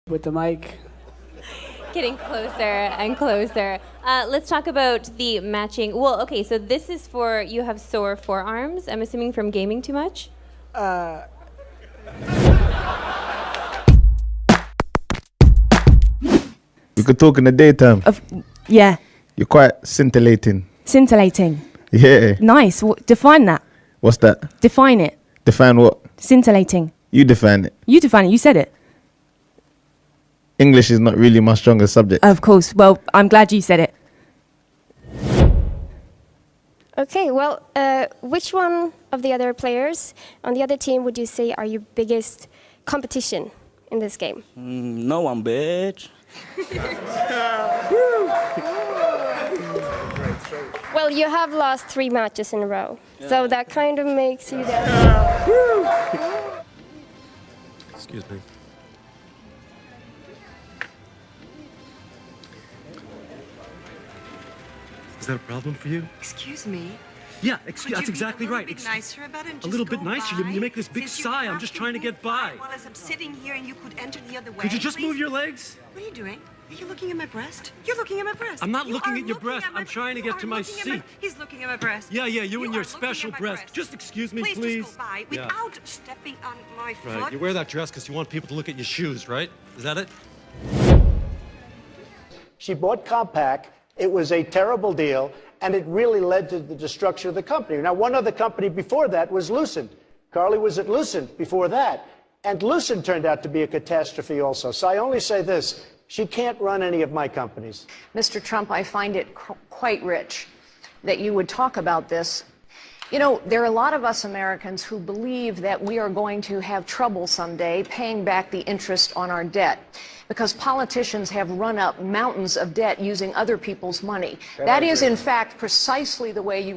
with the mic. Getting closer and closer. Let's talk about the matching. Well, okay, so this is for you have sore forearms. I'm assuming from gaming too much. We could talk in the daytime. Yeah. You're quite scintillating. Scintillating. Yeah. Nice. Define that. What's that? Define it. Define what? Scintillating. You define it. You define it. You said it. English is not really my strongest subject. Of course. Well, I'm glad you said it. Okay, well, which one of the other players on the other team would you say are your biggest competition in this game? No one, bitch. Well, you have lost 3 matches in a row, so that kind of makes you the... Excuse me. Is that a problem for you? Excuse me. Yeah, that's exactly right. A little bit nicer about it and A little just bit go nicer. by? You make this big Since you sigh. I'm have just to trying to move get by. While as I'm sitting here and you could enter the other way. Could you just please? move your legs? What are you doing? Are you looking at my breast? You're looking at my breast. I'm not You looking are at your looking breast. at my- I'm trying to you get are to my looking at seat. He's looking at my breast. Yeah, you and are your looking special at my breast. Just excuse me, please. please. Just go by Yeah. without stepping on my foot. Right. You wear that dress because you want people to look at your shoes, right? Is that it? She bought Compaq. It was a terrible deal, and it really led to the destruction of the company. Now, one other company before that was Lucent. Carly was at Lucent before that, and Lucent turned out to be a catastrophe also. So I only say this, she can't run any of my companies. Mr. Trump, I find it quite rich that you would talk about this. You know, there are a lot of us Americans who believe that we are going to have trouble someday paying back the interest on our debt because politicians have run up mountains of debt using other people's money. That is, in fact, precisely the way you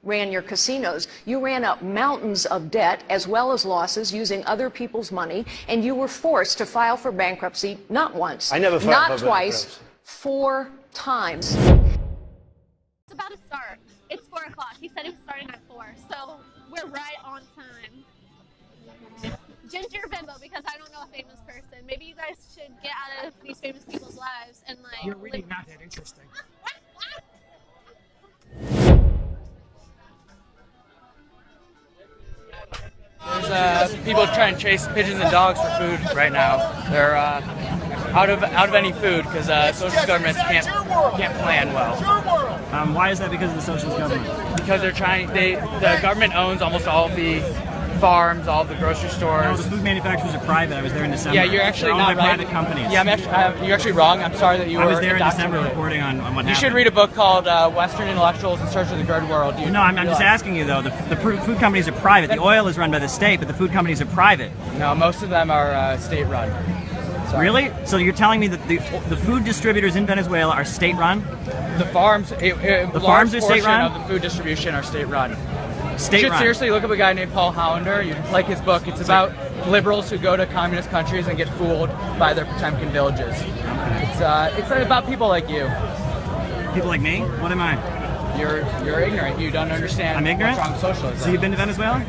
ran your casinos. You ran up mountains of debt as well as losses using other people's money, and you were forced to file for bankruptcy not once, I never filed not for twice, bankruptcy. 4 times. It's about to start. It's 4 o'clock. He said it was starting at 4, so we're right on time. Ginger Bimbo, because I don't know a famous person. Maybe you guys should get out of these famous people's lives and like. You're really not that interesting. There's people trying to chase pigeons and dogs for food right now. They're out of any food because socialist governments can't plan well. Why is that because of the socialist government? Because the government owns almost all of the farms, all of the grocery stores. No, the food manufacturers are private. I was there in December. Yeah, you're actually They're not owned by right. private companies. Yeah, you're actually wrong. I'm sorry that you were. I was there in December indoctrinated. reporting on what happened. You should read a book called Western Intellectuals in Search of the Good World. No, I'm just asking you though. The food companies are private. The oil is run by the state, but the food companies are private. No, most of them are state-run. Sorry. Really? So you're telling me that the food distributors in Venezuela are state-run? The farms, The farms are state-run? of the food distribution are state-run. You should State-run. seriously look up a guy named Paul Hollander. You like his book. It's about liberals who go to communist countries and get fooled by their Potemkin villages. It's about people like you. People like me? What am I? You're ignorant. You don't understand. I'm ignorant? What's wrong with socialism. So you've been to Venezuela?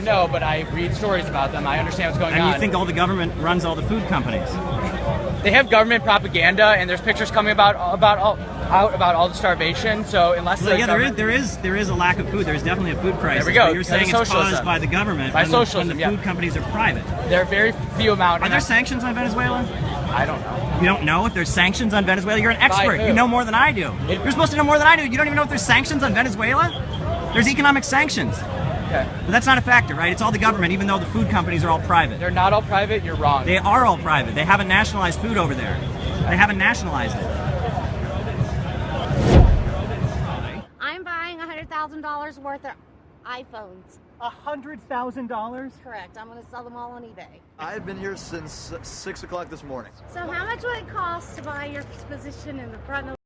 No, but I read stories about them. I understand what's going on. And you think all the government runs all the food companies? They have government propaganda, and there's pictures coming about all the starvation. So unless Well, yeah, there is a lack of food. There's definitely a food crisis. There we go. But you're saying it's Socialism. caused by the government By when socialism, the food companies are private. there are very few amount. Are there sanctions on Venezuela? I don't know. You don't know if there's sanctions on Venezuela? You're an expert. who? You know more than I do. You're supposed to know more than I do. You don't even know if there's sanctions on Venezuela? There's economic sanctions. Okay. But that's not a factor, right? It's all the government, even though the food companies are all private. They're not all private. You're wrong. They are all private. They haven't nationalized food over there. They haven't nationalized it. I'm buying $100,000 worth of iPhones. $100,000? Correct. I'm going to sell them all on eBay. I've been here since 6 o'clock this morning. So how much would it cost to buy your position in the front of